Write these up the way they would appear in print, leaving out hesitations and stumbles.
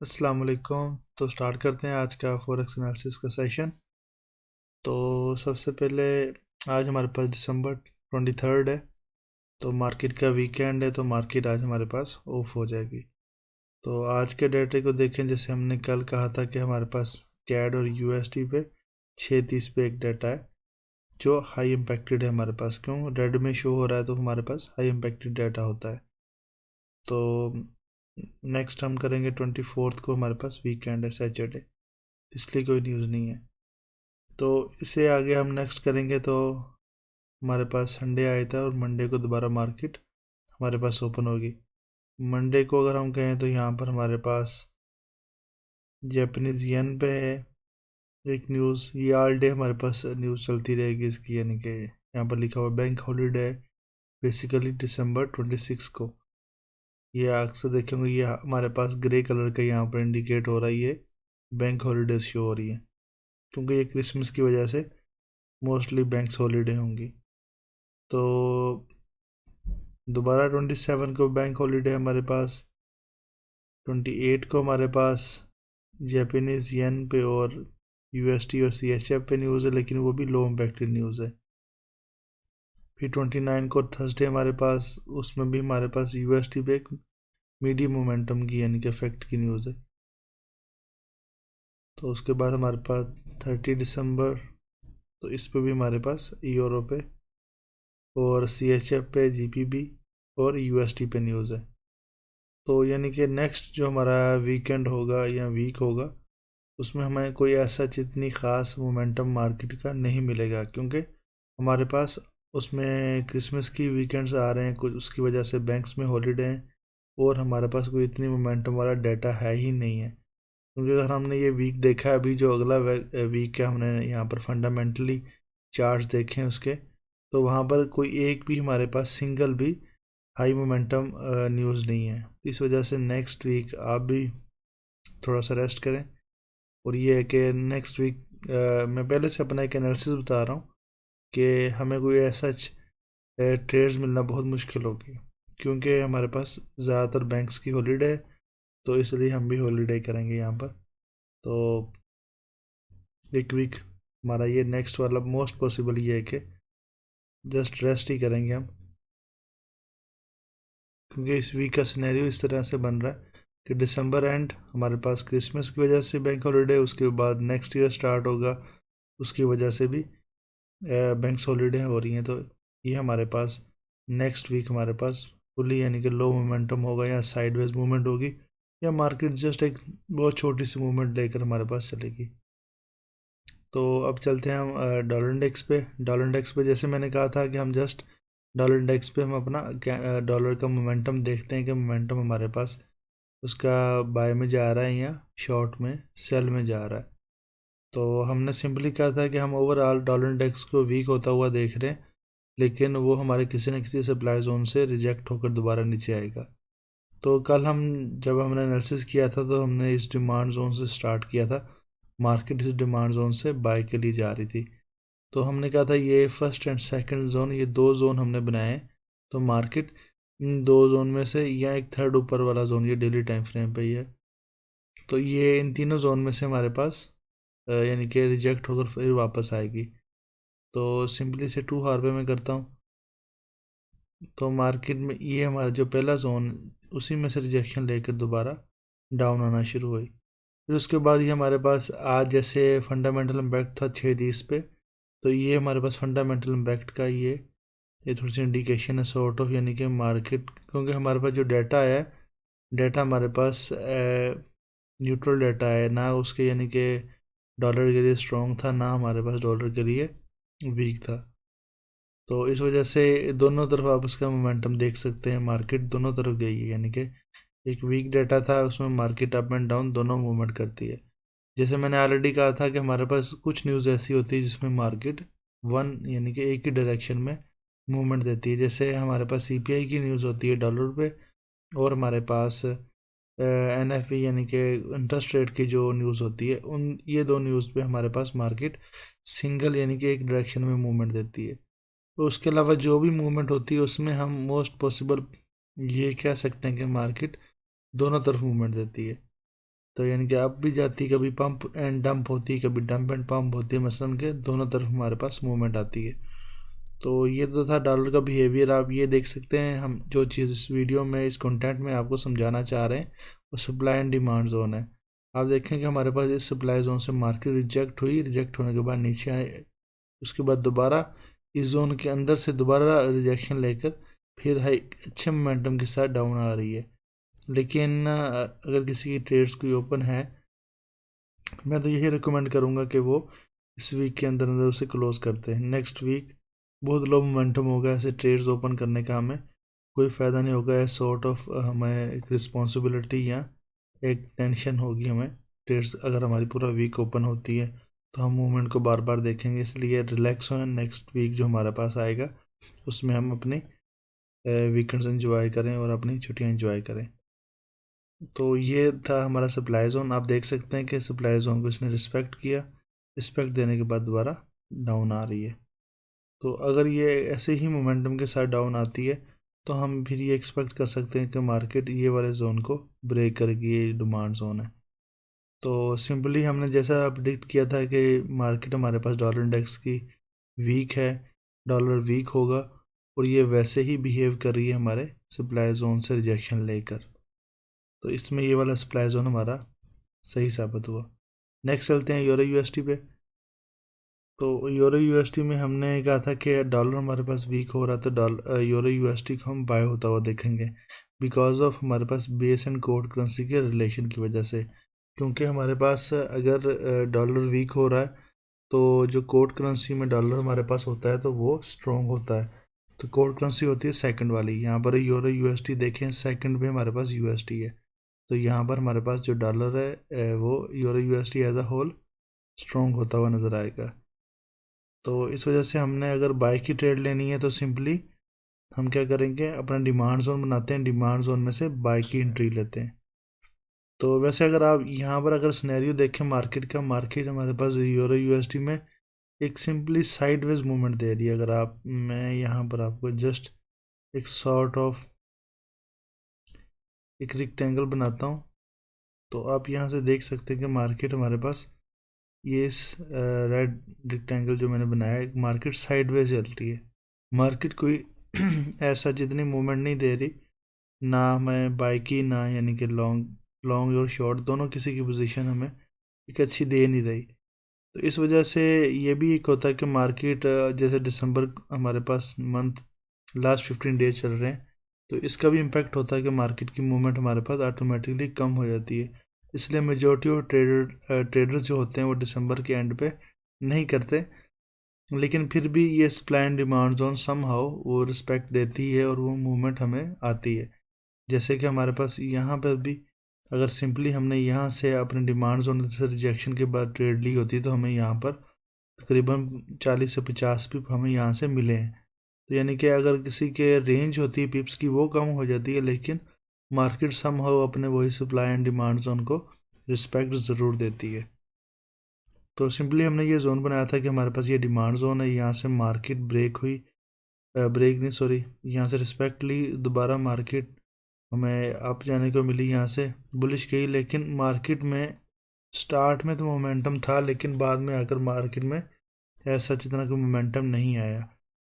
अस्सलाम वालेकुम। तो स्टार्ट करते हैं आज का फॉरेक्स एनालिसिस का सेशन। तो सबसे पहले आज हमारे पास दिसंबर 23 है, तो मार्केट का वीकेंड है, तो मार्केट आज हमारे पास ऑफ हो जाएगी। तो आज के डेटे को देखें, जैसे हमने कल कहा था कि हमारे पास कैड और यूएसडी पे 6:30 पे एक डाटा है जो हाई इम्पैक्टेड है हमारे पास। क्यों रेड में शो हो रहा है? तो हमारे पास हाई इम्पैक्टेड डाटा होता है। तो नेक्स्ट हम करेंगे 24 को, हमारे पास वीकेंड है, सैटरडे, इसलिए कोई न्यूज़ नहीं है। तो इससे आगे हम नेक्स्ट करेंगे तो हमारे पास संडे आया था और मंडे को दोबारा मार्केट हमारे पास ओपन होगी। मंडे को अगर हम कहें तो यहाँ पर हमारे पास जापानीज़ येन पे है एक न्यूज़। ये ऑल डे हमारे पास न्यूज़ चलती रहेगी इसकी, यानी कि यहाँ पर लिखा हुआ बैंक हॉलीडे बेसिकली दिसंबर 26 को। ये अक्सर देखेंगे, ये हमारे पास ग्रे कलर का यहाँ पर इंडिकेट हो रहा है, ये बैंक हॉलीडेज शो हो रही है, क्योंकि ये क्रिसमस की वजह से मोस्टली बैंक्स हॉलीडे होंगी। तो दोबारा 27 को बैंक हॉलीडे हमारे पास। 28 को हमारे पास जापानीज़ येन पे और यूएसटी और सीएचएफ पे न्यूज़ है, लेकिन वो भी लो इम्पैक्टेड न्यूज़ है। फिर 29 को थर्सडे हमारे पास, उसमें भी हमारे पास यूएसटी पे एक मीडियम मोमेंटम की यानी कि इफेक्ट की न्यूज़ है। तो उसके बाद हमारे पास 30 दिसंबर, तो इस पे भी हमारे पास यूरो पे और सीएचएफ पे जीपीबी और यूएसटी पे न्यूज़ है। तो यानी कि नेक्स्ट जो हमारा वीकेंड होगा या वीक होगा, उसमें हमें कोई ऐसा जितनी ख़ास मोमेंटम मार्केट का नहीं मिलेगा, क्योंकि हमारे पास उसमें क्रिसमस की वीकेंड्स आ रहे हैं कुछ, उसकी वजह से बैंक्स में हॉलीडे हैं और हमारे पास कोई इतनी मोमेंटम वाला डाटा है ही नहीं है। क्योंकि अगर हमने ये वीक देखा है, अभी जो अगला वीक है, हमने यहाँ पर फंडामेंटली चार्ट्स देखे हैं उसके, तो वहाँ पर कोई एक भी हमारे पास सिंगल भी हाई मोमेंटम न्यूज़ नहीं है। इस वजह से नेक्स्ट वीक आप भी थोड़ा सा रेस्ट करें। और ये है कि नेक्स्ट वीक मैं पहले से अपना एक एनालिसिस बता रहा हूँ कि हमें कोई ऐसा ट्रेड्स मिलना बहुत मुश्किल होगी, क्योंकि हमारे पास ज़्यादातर बैंक्स की हॉलीडे है, तो इसलिए हम भी हॉलीडे करेंगे यहाँ पर। तो एक वीक हमारा ये नेक्स्ट वाला मोस्ट पॉसिबल ये है कि जस्ट रेस्ट ही करेंगे हम, क्योंकि इस वीक का सिनेरियो इस तरह से बन रहा है कि दिसंबर एंड हमारे पास क्रिसमस की वजह से बैंक हॉलीडे, उसके बाद नेक्स्ट ईयर स्टार्ट होगा, उसकी वजह से भी बैंक्स हॉलीडे हो रही हैं। तो ये हमारे पास नेक्स्ट वीक हमारे पास फुली यानी कि लो मोमेंटम होगा या साइडवेज मूवमेंट होगी, या मार्केट जस्ट एक बहुत छोटी सी मूवमेंट लेकर हमारे पास चलेगी। तो अब चलते हैं हम डॉलर इंडेक्स पे। डॉलर इंडेक्स पे जैसे मैंने कहा था कि हम जस्ट डॉलर इंडेक्स पे हम अपना डॉलर का मोमेंटम देखते हैं कि मोमेंटम हमारे पास उसका बाय में जा रहा है या शॉर्ट में सेल में जा रहा है। तो हमने सिंपली कहा था कि हम ओवरऑल डॉलर इंडेक्स को वीक होता हुआ देख रहे हैं, लेकिन वो हमारे किसी न किसी सप्लाई जोन से रिजेक्ट होकर दोबारा नीचे आएगा। तो कल हम जब हमने एनालिसिस किया था, तो हमने इस डिमांड जोन से स्टार्ट किया था, मार्केट इस डिमांड जोन से बाय के लिए जा रही थी। तो हमने कहा था ये फर्स्ट एंड सेकंड जोन, ये दो जोन हमने बनाए हैं, तो मार्केट इन दो जोन में से या एक थर्ड ऊपर वाला जोन, ये डेली टाइम फ्रेम पे ही है, तो ये इन तीनों जोन में से हमारे पास यानी कि रिजेक्ट होकर फिर वापस आएगी। तो सिंपली से 2 आवर पे मैं करता हूँ, तो मार्केट में ये हमारा जो पहला जोन, उसी में से रिजेक्शन लेकर दोबारा डाउन आना शुरू हुई। फिर उसके बाद ये हमारे पास आज जैसे फंडामेंटल इम्पैक्ट था 6:30 पे, तो ये हमारे पास फंडामेंटल इम्पैक्ट का ये थोड़ी सी इंडिकेशन है सॉर्ट ऑफ, यानी कि मार्केट, क्योंकि हमारे पास जो डाटा है, डाटा हमारे पास न्यूट्रल डाटा है ना, उसके यानी कि डॉलर के लिए स्ट्रॉन्ग था ना हमारे पास डॉलर के लिए वीक था। तो इस वजह से दोनों तरफ आप उसका मोमेंटम देख सकते हैं, मार्केट दोनों तरफ गई है, यानी कि एक वीक डाटा था उसमें मार्केट अप एंड डाउन दोनों मूवमेंट करती है। जैसे मैंने ऑलरेडी कहा था कि हमारे पास कुछ न्यूज़ ऐसी होती है जिसमें मार्केट वन यानी कि एक ही डायरेक्शन में मूवमेंट देती है। जैसे हमारे पास सीपीआई की न्यूज़ होती है डॉलर पे, और हमारे पास एनएफपी यानी कि इंटरेस्ट रेट की जो न्यूज़ होती है, उन ये दो न्यूज़ पे हमारे पास मार्केट सिंगल यानी कि एक डायरेक्शन में मूवमेंट देती है। तो उसके अलावा जो भी मूवमेंट होती है उसमें हम मोस्ट पॉसिबल ये कह सकते हैं कि मार्केट दोनों तरफ मूवमेंट देती है। तो यानी कि अप भी जाती, कभी पंप एंड डंप होती, कभी डंप एंड पंप होती है, मसलन के दोनों तरफ हमारे पास मूवमेंट आती है। तो ये तो था डॉलर का बिहेवियर। आप ये देख सकते हैं हम जो चीज़ इस वीडियो में, इस कंटेंट में आपको समझाना चाह रहे हैं वो सप्लाई एंड डिमांड जोन है। आप देखें कि हमारे पास इस सप्लाई जोन से मार्केट रिजेक्ट हुई, रिजेक्ट होने के बाद नीचे आए, उसके बाद दोबारा इस जोन के अंदर से दोबारा रिजेक्शन लेकर फिर हाई अच्छे मोमेंटम के साथ डाउन आ रही है। लेकिन अगर किसी की ट्रेड्स कोई ओपन है, मैं तो यही रिकमेंड करूँगा कि वो इस वीक के अंदर अंदर उसे क्लोज करते हैं। नेक्स्ट वीक बहुत लो मोमेंटम होगा, ऐसे ट्रेड्स ओपन करने का हमें कोई फ़ायदा नहीं होगा। ऐसे सॉर्ट ऑफ हमें एक रिस्पॉन्सिबिलिटी या एक टेंशन होगी हमें। ट्रेड्स अगर हमारी पूरा वीक ओपन होती है तो हम मूवमेंट को बार बार देखेंगे, इसलिए रिलैक्स हों। नेक्स्ट वीक जो हमारे पास आएगा उसमें हम अपनी वीकेंड्स एंजॉय करें और अपनी छुट्टियां एंजॉय करें। तो ये था हमारा सप्लाई जोन। आप देख सकते हैं कि सप्लाई जोन को इसने रिस्पेक्ट किया, रिस्पेक्ट देने के बाद दोबारा डाउन आ रही है। तो अगर ये ऐसे ही मोमेंटम के साथ डाउन आती है तो हम फिर ये एक्सपेक्ट कर सकते हैं कि मार्केट ये वाले जोन को ब्रेक करेगी, ये डिमांड जोन है। तो सिंपली हमने जैसा प्रिडिक्ट किया था कि मार्केट हमारे पास डॉलर इंडेक्स की वीक है, डॉलर वीक होगा, और ये वैसे ही बिहेव कर रही है हमारे सप्लाई जोन से रिजेक्शन लेकर। तो इसमें ये वाला सप्लाई जोन हमारा सही साबित हुआ। नेक्स्ट चलते हैं यूरो यूएसटी पे। तो यूरो यूएसटी में हमने कहा था कि डॉलर हमारे पास वीक हो रहा, तो डॉलर यूरो यूएसटी को हम बाय होता हुआ देखेंगे बिकॉज ऑफ हमारे पास बेस एंड कोड करेंसी के रिलेशन की वजह से। क्योंकि हमारे पास अगर डॉलर वीक हो रहा है तो जो कोड करेंसी में डॉलर हमारे पास होता है तो वो स्ट्रॉन्ग होता है। तो कोड करेंसी होती है सेकंड वाली, यहाँ पर यूरो यूएसटी देखें, सेकंड में हमारे पास यूएसटी है। तो यहाँ पर हमारे पास जो डॉलर है वो यूरो यूएसटी एज अ होल स्ट्रॉन्ग होता हुआ नज़र आएगा। तो इस वजह से हमने अगर बाय की ट्रेड लेनी है तो सिंपली हम क्या करेंगे, अपना डिमांड जोन बनाते हैं, डिमांड जोन में से बाय की एंट्री लेते हैं। तो वैसे अगर आप यहाँ पर अगर सिनेरियो देखें मार्केट का, मार्केट हमारे पास यूरो यूएसडी में एक सिंपली साइडवेज मूवमेंट दे रही है। अगर आप, मैं यहाँ पर आपको जस्ट एक सॉर्ट ऑफ एक रेक्टेंगल बनाता हूँ, तो आप यहाँ से देख सकते हैं कि मार्केट हमारे पास ये इस रेड रेक्टेंगल जो मैंने बनाया है, मार्केट साइडवेज चल रही है। मार्केट कोई ऐसा जितनी मूवमेंट नहीं दे रही, ना मैं बाई की ना यानी कि लॉन्ग लॉन्ग और शॉर्ट दोनों किसी की पोजीशन हमें एक अच्छी दे नहीं रही। तो इस वजह से ये भी एक होता है कि मार्केट जैसे दिसंबर हमारे पास मंथ लास्ट 15 डेज चल रहे हैं, तो इसका भी इम्पैक्ट होता है कि मार्केट की मूवमेंट हमारे पास ऑटोमेटिकली कम हो जाती है। इसलिए मेजॉरिटी ऑफ ट्रेडर्स जो होते हैं वो दिसंबर के एंड पे नहीं करते, लेकिन फिर भी ये supply and demand zone somehow वो रिस्पेक्ट देती है और वो मूवमेंट हमें आती है। जैसे कि हमारे पास यहाँ पर भी अगर सिंपली हमने यहाँ से अपने डिमांड जोन से रिजेक्शन के बाद ट्रेड ली होती तो हमें यहाँ पर तकरीबन 40 से 50 पिप हमें यहाँ से मिले हैं। तो यानी कि अगर किसी के रेंज होती है पिप्स की वो कम हो जाती है, लेकिन मार्केट समहाउ अपने वही सप्लाई एंड डिमांड जोन को रिस्पेक्ट ज़रूर देती है। तो सिंपली हमने ये जोन बनाया था कि हमारे पास ये डिमांड जोन है, यहाँ से मार्केट ब्रेक हुई, ब्रेक नहीं सॉरी, यहाँ से रिस्पेक्ट ली, दोबारा मार्केट हमें अप जाने को मिली, यहाँ से बुलिश गई। लेकिन मार्केट में स्टार्ट में तो मोमेंटम था, लेकिन बाद में आकर मार्केट में ऐसा जितना कोई मोमेंटम नहीं आया।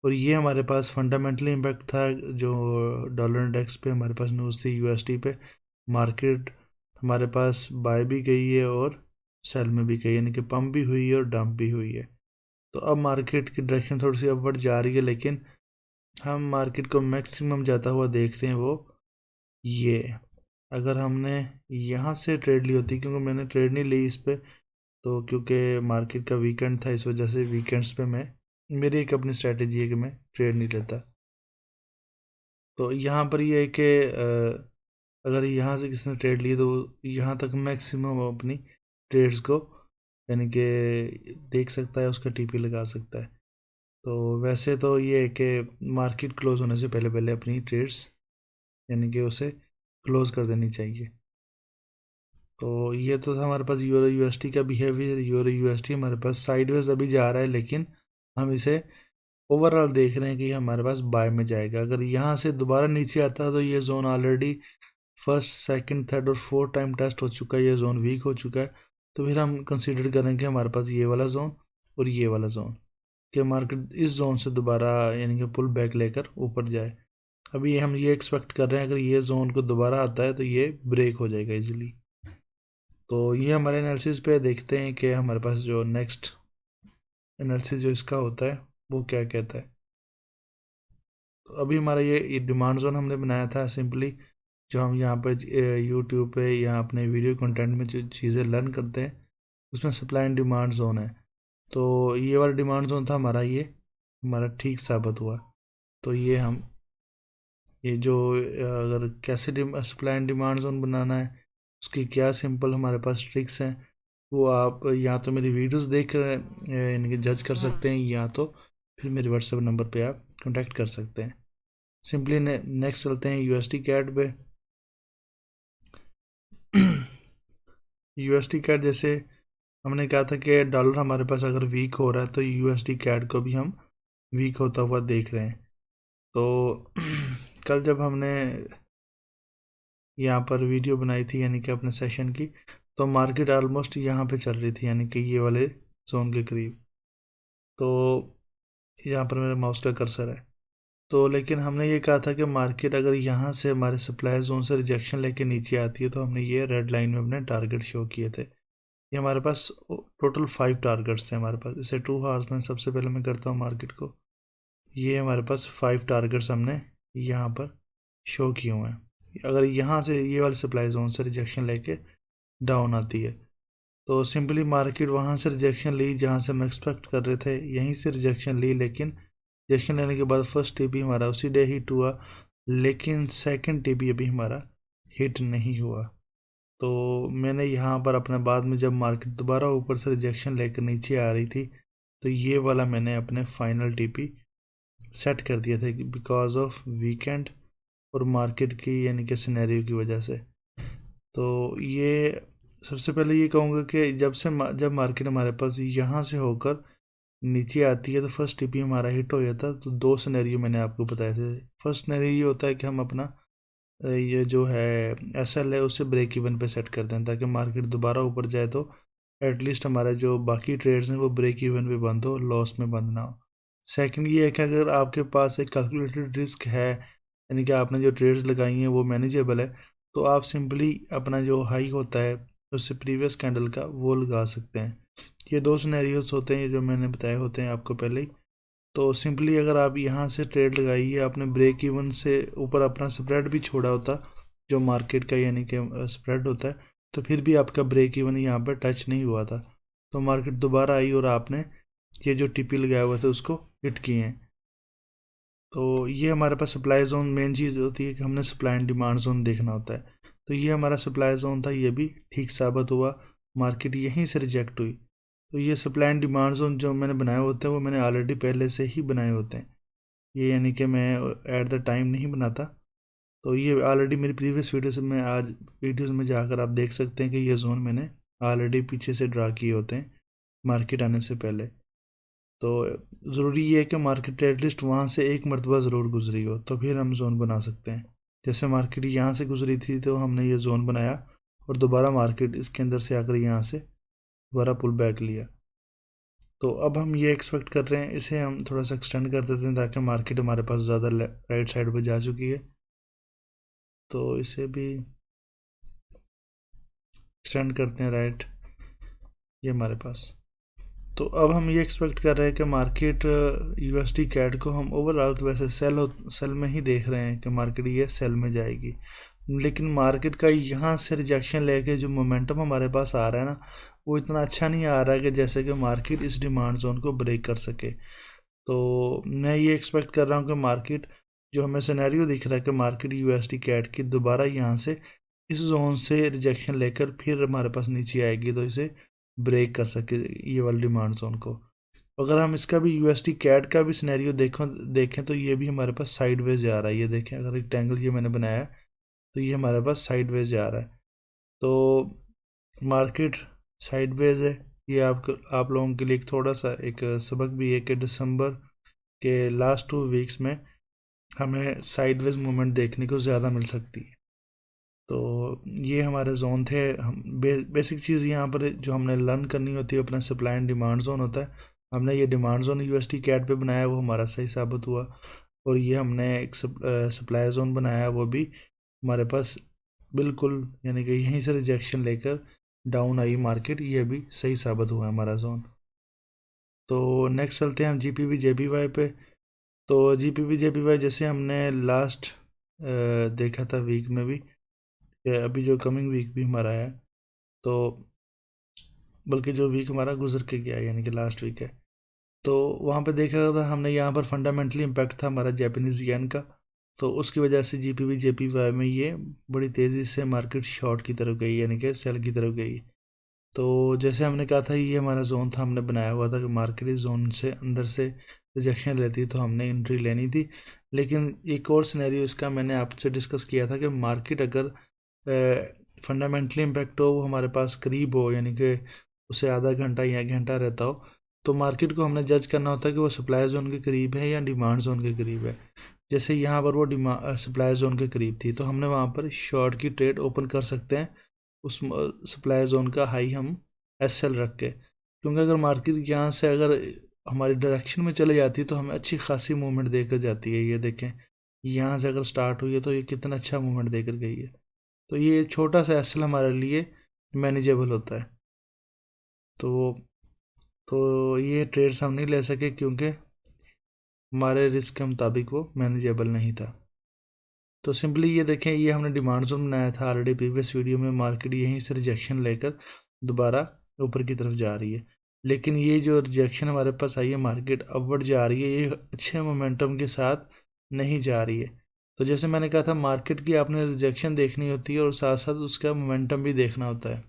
और ये हमारे पास फंडामेंटली इम्पैक्ट था जो डॉलर इंडेक्स पे हमारे पास न्यूज़ थी, यूएसडी पे मार्केट हमारे पास बाय भी गई है और सेल में भी गई, यानी कि पंप भी हुई है और डंप भी हुई है। तो अब मार्केट की डायरेक्शन थोड़ी सी अपवर्ड जा रही है, लेकिन हम मार्केट को मैक्सिमम जाता हुआ देख रहे हैं वो ये। अगर हमने यहाँ से ट्रेड ली होती, क्योंकि मैंने ट्रेड नहीं ली इस पर, तो क्योंकि मार्केट का वीकेंड था इस वजह से वीकेंड्स पे मैं, मेरी एक अपनी स्ट्रैटेजी है कि मैं ट्रेड नहीं लेता। तो यहाँ पर ये है कि अगर यहाँ से किसी ने ट्रेड ली तो यहाँ तक मैक्सिमम अपनी ट्रेड्स को यानी कि देख सकता है, उसका टीपी लगा सकता है। तो वैसे तो ये है कि मार्केट क्लोज होने से पहले पहले अपनी ट्रेड्स यानी कि उसे क्लोज कर देनी चाहिए। तो ये तो था हमारे पास यूरो यूएसटी का बिहेवियर। यूरो यूएसटी हमारे पास साइडवेज अभी जा रहा है, लेकिन हम इसे ओवरऑल देख रहे हैं कि हमारे पास बाय में जाएगा। अगर यहाँ से दोबारा नीचे आता है तो ये zone already first second third और फोर्थ टाइम टेस्ट हो चुका है, ये जोन वीक हो चुका है, तो फिर हम कंसीडर करेंगे हमारे पास ये वाला जोन और ये वाला जोन, कि मार्केट इस जोन से दोबारा यानी कि पुल बैक लेकर ऊपर जाए। अभी हम ये एक्सपेक्ट कर रहे हैं अगर ये जोन को दोबारा आता है तो ये ब्रेक हो जाएगा इजीली। तो ये हमारे एनालिसिस पे देखते हैं कि हमारे पास जो नेक्स्ट एनालिसिस जो इसका होता है वो क्या कहता है। तो अभी हमारा ये डिमांड जोन हमने बनाया था सिंपली, जो हम यहाँ पर यूट्यूब पे या अपने वीडियो कंटेंट में जो चीज़ें लर्न करते हैं उसमें सप्लाई एंड डिमांड जोन है। तो ये वाला डिमांड जोन था हमारा, ये हमारा ठीक साबित हुआ। तो ये हम ये जो अगर कैसे सप्लाई एंड डिमांड जोन बनाना है उसकी क्या सिंपल हमारे पास ट्रिक्स हैं, वो आप या तो मेरी वीडियोस देख कर यानी कि जज कर सकते हैं, या तो फिर मेरे व्हाट्सएप नंबर पे आप कांटेक्ट कर सकते हैं। सिंपली नेक्स्ट चलते हैं यूएसडी कैट पे। यूएसडी कैट जैसे हमने कहा था कि डॉलर हमारे पास अगर वीक हो रहा है तो यूएसडी कैट को भी हम वीक होता हुआ देख रहे हैं। तो कल जब हमने यहाँ पर वीडियो बनाई थी यानी कि अपने सेशन की, तो मार्केट ऑलमोस्ट यहाँ पे चल रही थी यानी कि ये वाले जोन के करीब। तो यहाँ पर मेरे माउस का कर्सर है। तो लेकिन हमने ये कहा था कि मार्केट अगर यहाँ से हमारे सप्लाई जोन से रिजेक्शन लेके नीचे आती है तो हमने ये रेड लाइन में अपने टारगेट शो किए थे। ये हमारे पास टोटल 5 टारगेट्स थे हमारे पास। इसे 2 हावर्स में सबसे पहले मैं करता हूँ मार्केट को। ये हमारे पास 5 टारगेट्स हमने यहाँ पर शो किए हुए हैं। अगर यहाँ से ये वाले सप्लाई जोन से रिजेक्शन लेके डाउन आती है तो सिंपली मार्केट वहाँ से रिजेक्शन ली जहाँ से हम एक्सपेक्ट कर रहे थे, यहीं से रिजेक्शन ली। लेकिन रिजेक्शन लेने के बाद फर्स्ट टीपी हमारा उसी डे हिट हुआ, लेकिन सेकंड टीपी अभी हमारा हिट नहीं हुआ। तो मैंने यहाँ पर अपने बाद में जब मार्केट दोबारा ऊपर से रिजेक्शन लेकर नीचे आ रही थी तो ये वाला मैंने अपने फाइनल टीपी सेट कर दिया था बिकॉज ऑफ वीकेंड और मार्केट की यानी कि सिनेरियो की वजह से। तो ये सबसे पहले ये कहूँगा कि जब मार्केट हमारे पास यहाँ से होकर नीचे आती है तो फर्स्ट टीपी हमारा हिट हो जाता है। तो 2 सिनेरियो मैंने आपको बताए थे। फर्स्ट सिनेरियो ये होता है कि हम अपना ये जो है एसएल है उसे ब्रेक इवन पे सेट कर दें ताकि मार्केट दोबारा ऊपर जाए तो एटलीस्ट हमारे जो बाकी ट्रेड्स हैं वो ब्रेक इवन पे बंद हो, लॉस में बंद ना हो। सेकंड ये है कि अगर आपके पास एक कैलकुलेटेड रिस्क है यानी कि आपने जो ट्रेड्स लगाई हैं वो मैनेजेबल है, तो आप सिंपली अपना जो हाई होता है उससे प्रीवियस कैंडल का वो लगा सकते हैं। ये 2 सिनेरियोस होते हैं जो मैंने बताए होते हैं आपको पहले ही। तो सिंपली अगर आप यहाँ से ट्रेड लगाइए, आपने ब्रेक इवन से ऊपर अपना स्प्रेड भी छोड़ा होता जो मार्केट का यानी कि स्प्रेड होता है, तो फिर भी आपका ब्रेक इवन यहाँ पर टच नहीं हुआ था। तो मार्केट दोबारा आई और आपने ये जो टीपी लगाया हुआ था उसको हिट किए हैं। तो ये हमारे पास सप्लाई जोन मेन चीज़ होती है कि हमने सप्लाई एंड डिमांड जोन देखना होता है। तो ये हमारा सप्लाई जोन था, ये भी ठीक साबित हुआ, मार्केट यहीं से रिजेक्ट हुई। तो ये सप्लाई एंड डिमांड जोन जो मैंने बनाए होते हैं वो मैंने ऑलरेडी पहले से ही बनाए होते हैं, ये यानी कि मैं एट द टाइम नहीं बनाता। तो ये ऑलरेडी मेरी प्रीवियस वीडियोस में आज वीडियोस में जाकर आप देख सकते हैं कि ये जोन मैंने ऑलरेडी पीछे से ड्रा किए होते हैं मार्केट आने से पहले। तो ज़रूरी ये है कि मार्केट एटलीस्ट वहाँ से एक मरतबा ज़रूर गुजरी हो तो फिर हम जोन बना सकते हैं। जैसे मार्केट यहाँ से गुजरी थी तो हमने ये जोन बनाया और दोबारा मार्केट इसके अंदर से आकर यहाँ से दोबारा पुल बैक लिया। तो अब हम ये एक्सपेक्ट कर रहे हैं, इसे हम थोड़ा सा एक्सटेंड कर देते हैं ताकि मार्केट हमारे पास ज़्यादा राइट साइड पर जा चुकी है, तो इसे भी एक्सटेंड करते हैं राइट, ये हमारे पास। तो अब हम ये एक्सपेक्ट कर रहे हैं कि मार्केट यूएसडी कैट को हम ओवरऑल तो वैसे सेल में ही देख रहे हैं कि मार्केट ये सेल में जाएगी, लेकिन मार्केट का यहाँ से रिजेक्शन लेके जो मोमेंटम हमारे पास आ रहा है ना वो इतना अच्छा नहीं आ रहा है कि जैसे कि मार्केट इस डिमांड जोन को ब्रेक कर सके। तो मैं ये एक्सपेक्ट कर रहा हूँ कि मार्केट जो हमें सिनेरियो दिख रहा है कि मार्केट यूएसडी कैट की दोबारा यहाँ से इस जोन से रिजेक्शन लेकर फिर हमारे पास नीचे आएगी तो इसे ब्रेक कर सके ये वाली डिमांड जोन को। अगर हम इसका भी यूएसडी कैट का भी सिनेरियो देखें तो ये भी हमारे पास साइडवेज जा रहा है। ये देखें, अगर रेक्टेंगल ये मैंने बनाया है तो ये हमारे पास साइडवेज जा रहा है। तो मार्केट साइडवेज है, ये आप लोगों के लिए एक थोड़ा सा एक सबक भी है कि दिसंबर के लास्ट 2 वीक्स में हमें साइडवेज मूवमेंट देखने को ज़्यादा मिल सकती है। तो ये हमारे जोन थे। हम बेसिक चीज़ यहाँ पर जो हमने लर्न करनी होती है अपना सप्लाई एंड डिमांड जोन होता है। हमने ये डिमांड जोन यूएसटी कैट पे बनाया, वो हमारा सही साबित हुआ। और ये हमने एक सप्लाई जोन बनाया, वो भी हमारे पास बिल्कुल यानी कि यहीं से रिजेक्शन लेकर डाउन आई मार्केट, ये भी सही साबित हुआ हमारा जोन। तो नेक्स्ट चलते हैं हम जीपीवी जेपीवाई पे। तो जीपीवी जेपीवाई जैसे हमने लास्ट देखा था वीक में भी, अभी जो कमिंग वीक भी हमारा है, तो बल्कि जो वीक हमारा गुजर के गया यानी कि लास्ट वीक है, तो वहाँ पे देखा था हमने, यहाँ पर फंडामेंटली इम्पैक्ट था हमारा जापानीज़ येन का। तो उसकी वजह से जीपीवी जेपीवाई में ये बड़ी तेज़ी से मार्केट शॉर्ट की तरफ गई यानी कि सेल की तरफ गई। तो जैसे हमने कहा था ये हमारा जोन था, हमने बनाया हुआ था कि मार्केट इस जोन से अंदर से रिजेक्शन लेती तो हमने एंट्री लेनी थी। लेकिन एक और सिनेरियो इसका मैंने आपसे डिस्कस किया था कि मार्केट अगर फंडामेंटली इम्पैक्ट हो, वो हमारे पास करीब हो यानी कि उसे आधा घंटा या घंटा रहता हो, तो मार्केट को हमने जज करना होता है कि वो सप्लाई जोन के करीब है या डिमांड जोन के करीब है। जैसे यहाँ पर वो सप्लाई जोन के करीब थी, तो हमने वहाँ पर शॉर्ट की ट्रेड ओपन कर सकते हैं उस सप्लाई जोन का हाई हम एस एल रख के। क्योंकि अगर मार्केट यहाँ से अगर हमारी डायरेक्शन में चले जाती है तो हमें अच्छी खासी मूवमेंट देकर जाती है। ये देखें, यहाँ से अगर स्टार्ट हुई है तो ये कितना अच्छा मूवमेंट देकर गई है। तो ये छोटा सा एस एल हमारे लिए मैनेजेबल होता है। तो ये ट्रेड्स हम नहीं ले सके क्योंकि हमारे रिस्क के मुताबिक वो मैनेजेबल नहीं था। तो सिंपली ये देखें, ये हमने डिमांड जोन बनाया था ऑलरेडी प्रीवियस वीडियो में, मार्केट यहीं से रिजेक्शन लेकर दोबारा ऊपर की तरफ जा रही है। लेकिन ये जो रिजेक्शन हमारे पास आई है, मार्केट अपवर्ड जा रही है, ये अच्छे मोमेंटम के साथ नहीं जा रही है। तो जैसे मैंने कहा था, मार्केट की आपने रिजेक्शन देखनी होती है और साथ साथ उसका मोमेंटम भी देखना होता है।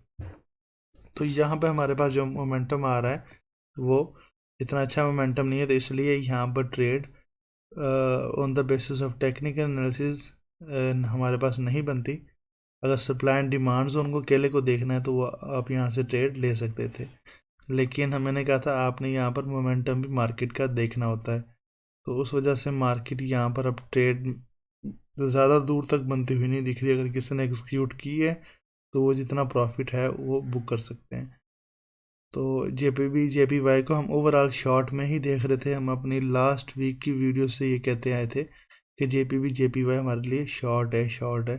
तो यहाँ पे हमारे पास जो मोमेंटम आ रहा है वो इतना अच्छा मोमेंटम नहीं है, तो इसलिए यहाँ पर trade on the basis of technical analysis हमारे पास नहीं बनती। अगर सप्लाई एंड डिमांड जोन को अकेले को देखना है तो वो आप यहाँ से ट्रेड ले सकते थे, लेकिन मैंने कहा था आपने यहाँ पर मोमेंटम भी मार्केट का देखना होता है। तो उस वजह से मार्केट यहाँ पर अब ट्रेड ज़्यादा दूर तक बनती हुई नहीं दिख रही। अगर किसी ने एग्जीक्यूट की है तो वो जितना प्रॉफिट है वो बुक कर सकते हैं। तो जेपीवाई को हम ओवरऑल शॉर्ट में ही देख रहे थे। हम अपनी लास्ट वीक की वीडियो से ये कहते आए थे कि जेपीवाई हमारे लिए शॉर्ट है, शॉर्ट है।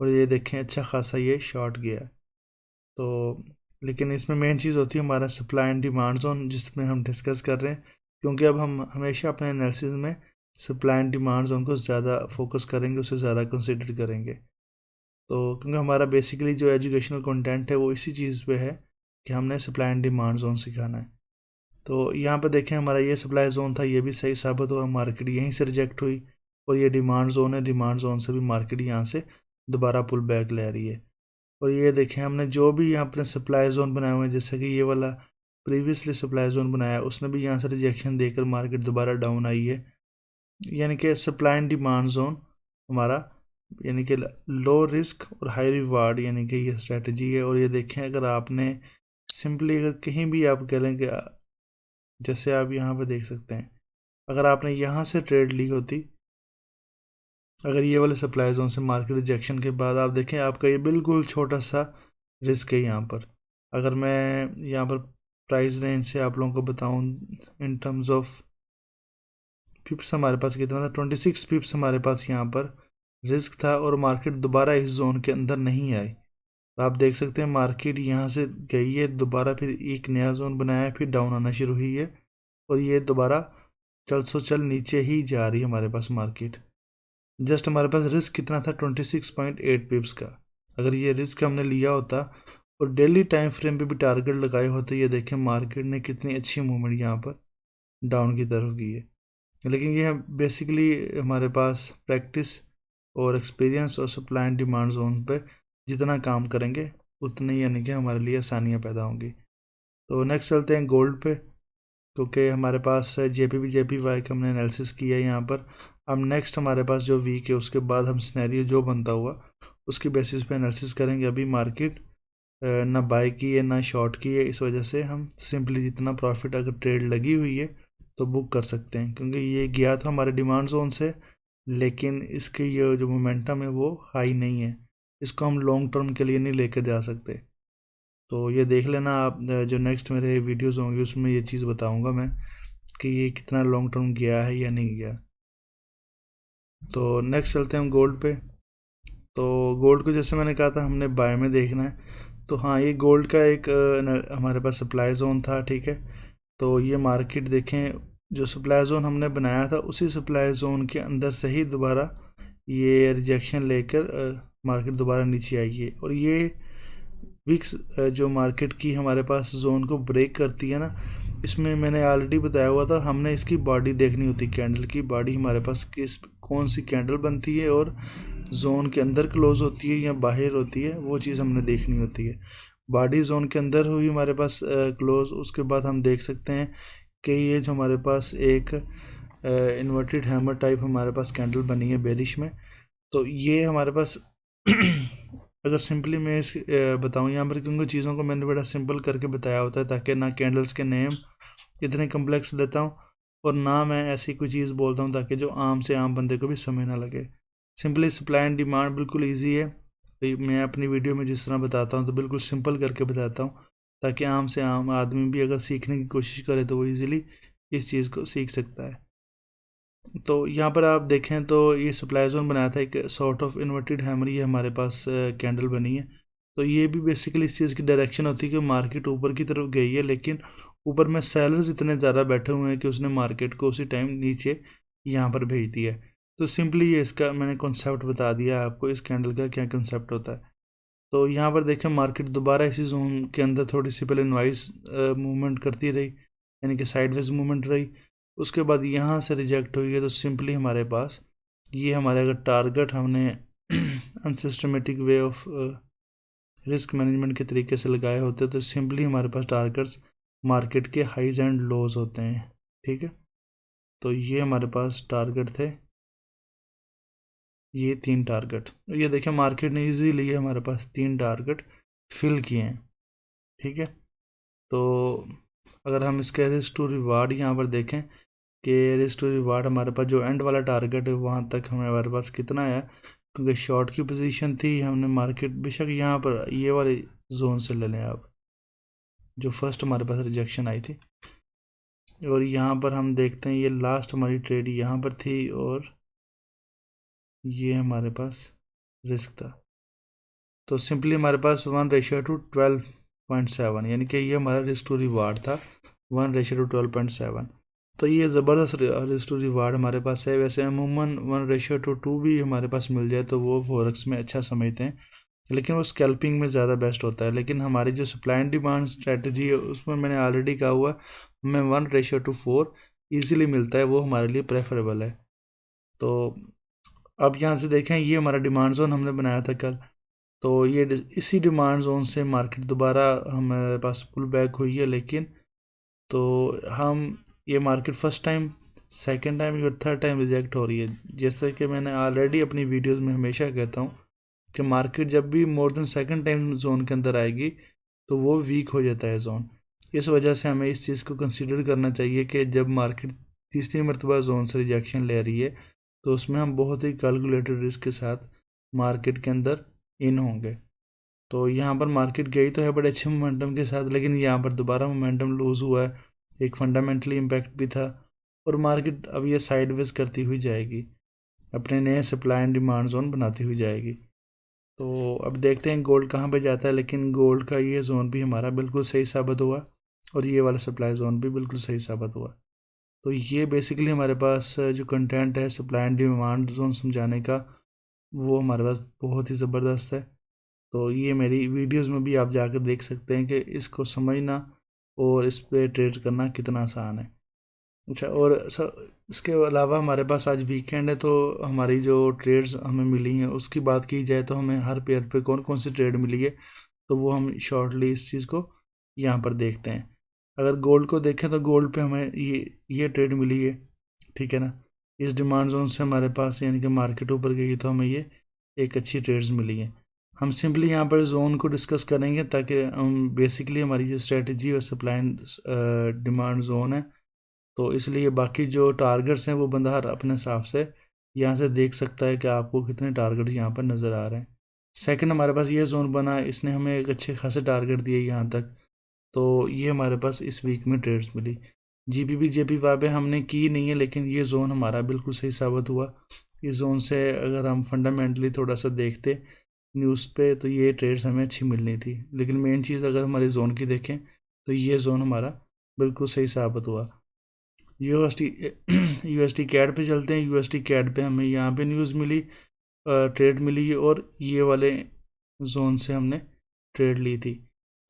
और ये देखें, अच्छा खासा ये शॉर्ट गया। तो लेकिन इसमें मेन चीज़ होती है हमारा सप्लाई एंड डिमांड जोन, जिसमें हम डिस्कस कर रहे हैं। क्योंकि अब हम हमेशा अपने एनालिसिस में सप्लाई एंड डिमांड जोन को ज़्यादा फोकस करेंगे, उसे ज़्यादा कंसिडर करेंगे। तो क्योंकि हमारा बेसिकली जो एजुकेशनल कंटेंट है वो इसी चीज़ पे है कि हमने सप्लाई एंड डिमांड जोन सिखाना है। तो यहाँ पर देखें, हमारा ये सप्लाई जोन था, ये भी सही साबित हुआ, मार्केट यहीं से रिजेक्ट हुई। और ये डिमांड जोन है, डिमांड जोन से भी मार्केट यहाँ से दोबारा पुल बैक ले रही है। और ये देखें, हमने जो भी यहाँ अपने सप्लाई जोन बनाए हुए हैं, जैसे कि ये वाला प्रीवियसली सप्लाई जोन बनाया, उसने भी यहाँ से रिजेक्शन देकर मार्केट दोबारा डाउन आई है। यानी कि सप्लाई एंड डिमांड जोन हमारा यानी कि लो रिस्क और हाई रिवार्ड यानी कि ये स्ट्रेटजी है। और ये देखें, अगर आपने सिंपली अगर कहीं भी आप कह लें कि जैसे आप यहाँ पे देख सकते हैं, अगर आपने यहाँ से ट्रेड ली होती, अगर ये वाले सप्लाई जोन से मार्केट रिजेक्शन के बाद आप देखें, आपका ये बिल्कुल छोटा सा रिस्क है यहाँ पर। अगर मैं यहाँ पर प्राइस रेंज से आप लोगों को बताऊँ इन टर्म्स ऑफ पिप्स, हमारे पास कितना था, 26 पिप्स हमारे पास यहाँ पर रिस्क था। और मार्केट दोबारा इस जोन के अंदर नहीं आई। तो आप देख सकते हैं मार्केट यहाँ से गई है दोबारा, फिर एक नया जोन बनाया है, फिर डाउन आना शुरू हुई है। और ये दोबारा चल सो चल नीचे ही जा रही है हमारे पास मार्केट। जस्ट हमारे पास रिस्क कितना था, 26.8 पिप्स का। अगर ये रिस्क हमने लिया होता और डेली टाइम फ्रेम पे भी टारगेट लगाए होते, ये देखें मार्केट ने कितनी अच्छी मूवमेंट यहाँ पर डाउन की तरफ की है। लेकिन ये बेसिकली हमारे पास प्रैक्टिस और एक्सपीरियंस और सप्लाई एंड डिमांड जोन पे जितना काम करेंगे उतनी यानी कि हमारे लिए आसानियाँ पैदा होंगी। तो नेक्स्ट चलते हैं गोल्ड पे, क्योंकि हमारे पास जेपीवाई का हमने एनालिसिस किया है यहाँ पर। अब नेक्स्ट हमारे पास जो वीक है उसके बाद हम सिनेरियो जो बनता हुआ उसकी बेसिस पे एनालिसिस करेंगे। अभी मार्केट ना बाय की है ना शॉर्ट की है, इस वजह से हम सिंपली जितना प्रॉफिट अगर ट्रेड लगी हुई है तो बुक कर सकते हैं। क्योंकि ये गया था हमारे डिमांड जोन से, लेकिन इसके ये जो मोमेंटम है वो हाई नहीं है। इसको हम लॉन्ग टर्म के लिए नहीं लेकर जा सकते। तो ये देख लेना आप, जो नेक्स्ट मेरे वीडियोस होंगे उसमें ये चीज़ बताऊंगा मैं कि ये कितना लॉन्ग टर्म गया है या नहीं गया। तो नेक्स्ट चलते हैं हम गोल्ड पे। तो गोल्ड को जैसे मैंने कहा था हमने बाय में देखना है। तो हाँ, ये गोल्ड का एक हमारे पास सप्लाई जोन था, ठीक है। तो ये मार्केट देखें, जो सप्लाई जोन हमने बनाया था उसी सप्लाई जोन के अंदर से ही दोबारा ये रिजेक्शन लेकर मार्केट दोबारा नीचे आई है। और ये विक्स जो मार्केट की हमारे पास जोन को ब्रेक करती है ना, इसमें मैंने ऑलरेडी बताया हुआ था, हमने इसकी बॉडी देखनी होती, कैंडल की बॉडी हमारे पास किस कौन सी कैंडल बनती है और जोन के अंदर क्लोज होती है या बाहर होती है, वो चीज़ हमने देखनी होती है। बॉडी जोन के अंदर हुई हमारे पास क्लोज, उसके बाद हम देख सकते हैं कि ये जो हमारे पास एक इन्वर्टेड हैमर टाइप हमारे पास कैंडल बनी है बेरिश में। तो ये हमारे पास अगर सिंपली मैं इस बताऊँ यहाँ पर, क्योंकि चीज़ों को मैंने बड़ा सिंपल करके बताया होता है ताकि ना कैंडल्स के नेम इतने कम्प्लेक्स लेता हूँ और ना मैं ऐसी कोई चीज़ बोलता हूँ ताकि जो आम से आम बंदे को भी समझ ना लगे। सिंपली सप्लाई एंड डिमांड बिल्कुल ईजी है। तो मैं अपनी वीडियो में जिस तरह बताता हूँ तो बिल्कुल सिंपल करके बताता हूँ ताकि आम से आम आदमी भी अगर सीखने की कोशिश करे तो वो ईज़िली इस चीज़ को सीख सकता है। तो यहाँ पर आप देखें तो ये सप्लाई जोन बनाया था एक सॉर्ट ऑफ इन्वर्टेड हैमर, ये हमारे पास कैंडल बनी है। तो ये भी बेसिकली इस चीज़ की डायरेक्शन होती है कि मार्केट ऊपर की तरफ गई है, लेकिन ऊपर में सेलर्स इतने ज़्यादा बैठे हुए हैं कि उसने मार्केट को उसी टाइम नीचे यहाँ पर भेज दिया है। तो सिंपली ये इसका मैंने कॉन्सेप्ट बता दिया आपको, इस कैंडल का क्या कॉन्सेप्ट होता है। तो यहाँ पर देखें मार्केट दोबारा इसी जोन के अंदर थोड़ी सी पहले नॉइस मूवमेंट करती रही, यानी कि साइडवेज मूवमेंट रही, उसके बाद यहाँ से रिजेक्ट हुई है। तो सिंपली हमारे पास ये हमारे अगर टारगेट हमने unsystematic way of risk management के तरीके से लगाए होते तो सिंपली हमारे पास टारगेट्स मार्केट के हाइज एंड लोज होते हैं, ठीक है। तो ये हमारे पास टारगेट थे, ये 3 टारगेट, ये देखें मार्केट ने इजीली हमारे पास 3 टारगेट फिल किए हैं, ठीक है। तो अगर हम इसके रिस्क टू रिवार्ड यहाँ पर देखें कि रिस्क टू रिवार्ड हमारे पास जो एंड वाला टारगेट है वहाँ तक हमारे पास कितना है, क्योंकि शॉर्ट की पोजीशन थी, हमने मार्केट बेशक यहाँ पर ये वाले जोन से ले लें आप, जो फर्स्ट हमारे पास रिजेक्शन आई थी, और यहाँ पर हम देखते हैं ये लास्ट हमारी ट्रेड यहाँ पर थी और ये हमारे पास रिस्क था। तो सिंपली हमारे पास 1:12.7, यानी कि ये हमारा रिस्क टू रिवार्ड था 1:12.7। तो ये ज़बरदस्त रिस्क टू रिवार्ड हमारे पास है। वैसे अमूमन 1:2 भी हमारे पास मिल जाए तो वो फॉरेक्स में अच्छा समझते हैं, लेकिन वो स्कैल्पिंग में ज़्यादा बेस्ट होता है। लेकिन हमारी जो सप्लाई एंड डिमांड स्ट्रेटजी है उसमें मैंने ऑलरेडी कहा हुआ हमें 1:4 ईजिली मिलता है, वो हमारे लिए प्रेफरेबल है। तो अब यहाँ से देखें ये हमारा डिमांड जोन हमने बनाया था कल, तो ये इसी डिमांड जोन से मार्केट दोबारा हमारे पास पुल बैक हुई है। लेकिन तो हम ये market first time, second time और थर्ड टाइम रिजेक्ट हो रही है। जैसे कि मैंने ऑलरेडी अपनी वीडियोस में हमेशा कहता हूँ कि मार्केट जब भी more than second time zone के अंदर आएगी तो वो वीक हो जाता है जोन। इस वजह से हमें इस चीज़ को कंसिडर करना चाहिए कि जब मार्केट तीसरी मरतबा जोन से रिजेक्शन ले रही है तो उसमें हम बहुत ही कैलकुलेटेड रिस्क के साथ मार्केट के अंदर इन होंगे। तो यहाँ पर मार्केट गई तो है बड़े अच्छे मोमेंटम के साथ, लेकिन यहाँ पर दोबारा मोमेंटम लूज़ हुआ है, एक फंडामेंटली इम्पैक्ट भी था, और मार्केट अब ये साइडवेज करती हुई जाएगी, अपने नए सप्लाई एंड डिमांड जोन बनाती हुई जाएगी। तो अब देखते हैं गोल्ड कहाँ पे जाता है, लेकिन गोल्ड का ये जोन भी हमारा बिल्कुल सही साबित हुआ और ये वाला सप्लाई जोन भी बिल्कुल सही साबित हुआ। तो ये बेसिकली हमारे पास जो कंटेंट है सप्लाई एंड डिमांड जोन समझाने का, वो हमारे पास बहुत ही ज़बरदस्त है। तो ये मेरी वीडियोस में भी आप जाकर देख सकते हैं कि इसको समझना और इस पर ट्रेड करना कितना आसान है। अच्छा, और सर इसके अलावा हमारे पास आज वीकेंड है, तो हमारी जो ट्रेड्स हमें मिली हैं उसकी बात की जाए तो हमें हर पेयर पे कौन कौन सी ट्रेड मिली है, तो वो हम शॉर्टली इस चीज़ को यहाँ पर देखते हैं। अगर गोल्ड को देखें तो गोल्ड पे हमें ये ट्रेड मिली है, ठीक है ना। इस डिमांड जोन से हमारे पास यानी कि मार्केट ऊपर गई तो हमें ये एक अच्छी ट्रेड्स मिली है। हम सिंपली यहाँ पर जोन को डिस्कस करेंगे ताकि हम बेसिकली हमारी जो स्ट्रेटजी और सप्लाई एंड डिमांड जोन है, तो इसलिए बाकी जो टारगेट्स हैं वो बंदा हर अपने हिसाब से यहाँ से देख सकता है कि आपको कितने टारगेट यहाँ पर नज़र आ रहे हैं। सेकंड हमारे पास ये जोन बना, इसने हमें एक अच्छे खासे टारगेट दिए यहाँ तक, तो ये हमारे पास इस वीक में ट्रेड्स मिली। जीबीबी जेपीवाई पे हमने की नहीं है, लेकिन ये जोन हमारा बिल्कुल सही साबित हुआ। इस जोन से अगर हम फंडामेंटली थोड़ा सा देखते न्यूज़ पे तो ये ट्रेड्स हमें अच्छी मिलनी थी, लेकिन मेन चीज़ अगर हमारी जोन की देखें तो ये जोन हमारा बिल्कुल सही साबित हुआ। यूएसटी कैड पे चलते हैं। यूएसटी कैड पे हमें यहाँ पे न्यूज़ मिली, ट्रेड मिली, और ये वाले जोन से हमने ट्रेड ली थी।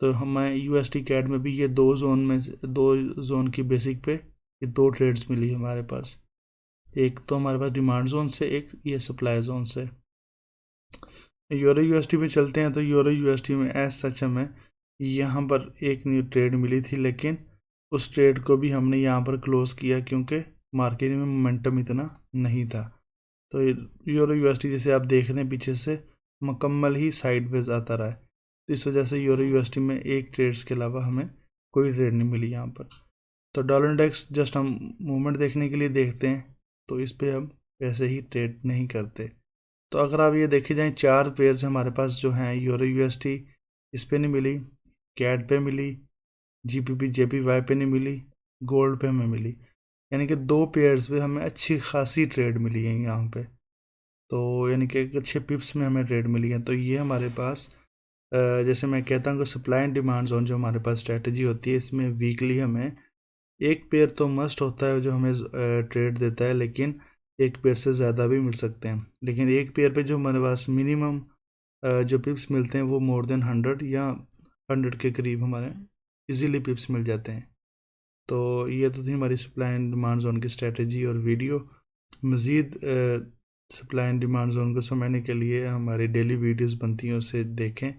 तो हमें यूएसटी कैड में भी ये दो जोन की बेसिक पे ये दो ट्रेड्स मिली हमारे पास। एक तो हमारे पास डिमांड जोन से, एक ये सप्लाई जोन से। यूरो यूएसटी पे चलते हैं। तो यूरो यूएसटी में एज सच हमें यहाँ पर एक न्यू ट्रेड मिली थी, लेकिन उस ट्रेड को भी हमने यहाँ पर क्लोज किया क्योंकि मार्केट में मोमेंटम इतना नहीं था। तो यूरो यूएसटी जैसे आप देख रहे हैं पीछे से मुकम्मल ही साइडवेज आता रहा है, तो इस वजह से यूरो यूएसटी में एक ट्रेड्स के अलावा हमें कोई ट्रेड नहीं मिली यहाँ पर। तो डॉलर इंडेक्स जस्ट हम मूवमेंट देखने के लिए देखते हैं, तो इस पर हम वैसे ही ट्रेड नहीं करते। तो अगर आप ये देखे जाएँ, चार पेयर्स हमारे पास जो हैं, यूरो यूएसटी इस पे नहीं मिली, कैड पे मिली, जीपीपी जेपीवाई पे नहीं मिली, गोल्ड पे हमें मिली, यानी कि दो पेयर्स पे हमें अच्छी खासी ट्रेड मिली है यहाँ पे। तो यानी कि एक अच्छे पिप्स में हमें ट्रेड मिली है। तो ये हमारे पास जैसे मैं कहता हूँ कि सप्लाई एंड डिमांड जोन जो हमारे पास स्ट्रेटजी होती है, इसमें वीकली हमें एक पेयर तो मस्ट होता है जो हमें ट्रेड देता है, लेकिन एक पेयर से ज़्यादा भी मिल सकते हैं। लेकिन एक पेयर पे जो हमारे पास मिनिमम जो पिप्स मिलते हैं वो मोर देन 100 या 100 के करीब हमारे इजीली पिप्स मिल जाते हैं। तो ये तो थी हमारी सप्लाई एंड डिमांड जोन की स्ट्रेटजी और वीडियो। मज़ीद सप्लाई एंड डिमांड जोन को समझने के लिए हमारी डेली वीडियोस बनती हैं, उसे देखें।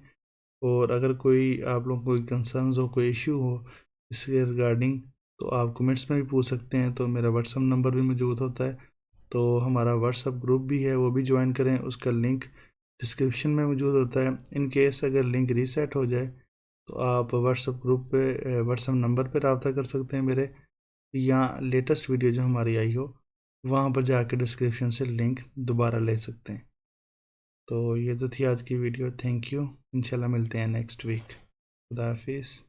और अगर कोई आप लोगों को कोई कंसर्न्स हो, कोई इशू हो इसके रिगार्डिंग, तो आप कमेंट्स में भी पूछ सकते हैं। तो मेरा व्हाट्सअप नंबर भी मौजूद होता है, तो हमारा व्हाट्सअप ग्रुप भी है, वो भी ज्वाइन करें, उसका लिंक डिस्क्रिप्शन में मौजूद होता है। इन केस अगर लिंक रीसेट हो जाए तो आप व्हाट्सअप ग्रुप पे व्हाट्सअप नंबर पे रब्ता कर सकते हैं मेरे, या लेटेस्ट वीडियो जो हमारी आई हो वहाँ पर जाकर डिस्क्रिप्शन से लिंक दोबारा ले सकते हैं। तो ये तो थी आज की वीडियो। Thank you. इंशाल्लाह मिलते हैं नेक्स्ट वीक। खुदा हाफिज़।